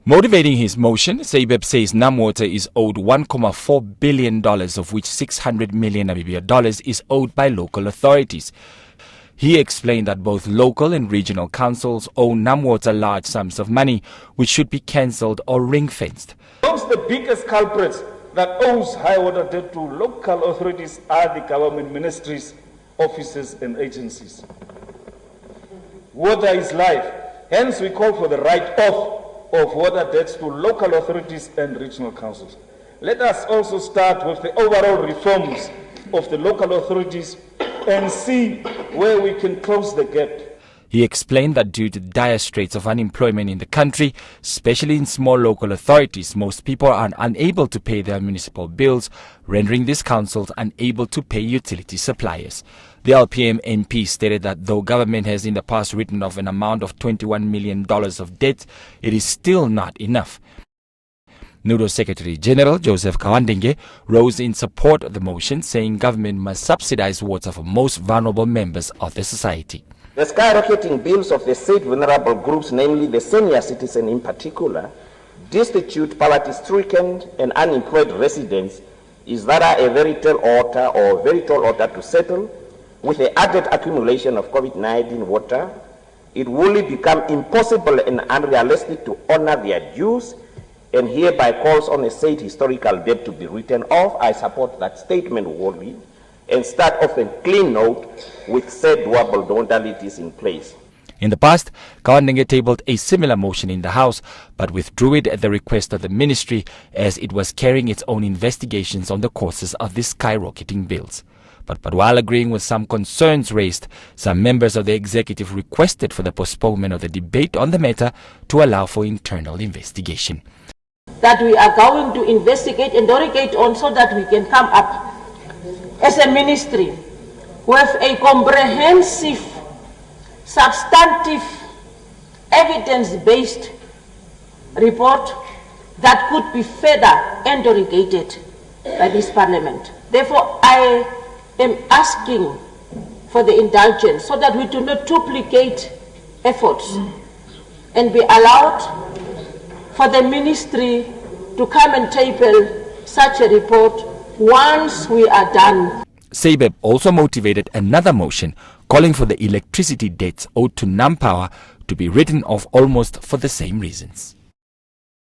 Motivating his motion, Seibeb says NamWater is owed $1.4 billion, of which $600 million is owed by local authorities. He explained that both local and regional councils owe NamWater large sums of money, which should be cancelled or ring-fenced. Amongst the biggest culprits that owes high water debt to local authorities are the government ministries, offices and agencies. Water is life, hence we call for the write-off of water debts to local authorities and regional councils. Let us also start with the overall reforms of the local authorities and see where we can close the gap. He explained that due to dire straits of unemployment in the country, especially in small local authorities, most people are unable to pay their municipal bills, rendering these councils unable to pay utility suppliers. The LPM MP stated that though government has in the past written off an amount of $21 million of debt, it is still not enough. NUDO Secretary General Joseph Kawandenge rose in support of the motion, saying government must subsidize water for most vulnerable members of the society. The skyrocketing bills of the said vulnerable groups, namely the senior citizen in particular, destitute, poverty-stricken and unemployed residents, is that a very tall order to settle. With the added accumulation of COVID-19 water, it will become impossible and unrealistic to honor their dues, and hereby calls on a said historical debt to be written off. I support that statement wholly and start off a clean note with said doable modalities in place. In the past, Kawandenge tabled a similar motion in the House, but withdrew it at the request of the ministry as it was carrying its own investigations on the causes of the skyrocketing bills. But while agreeing with some concerns raised, some members of the executive requested for the postponement of the debate on the matter to allow for internal investigation. That we are going to investigate and interrogate on so that we can come up as a ministry with a comprehensive, substantive, evidence-based report that could be further interrogated by this parliament. Therefore, I am asking for the indulgence so that we do not duplicate efforts and be allowed for the ministry to come and table such a report once we are done. Seibeb also motivated another motion calling for the electricity debts owed to NamPower to be written off almost for the same reasons.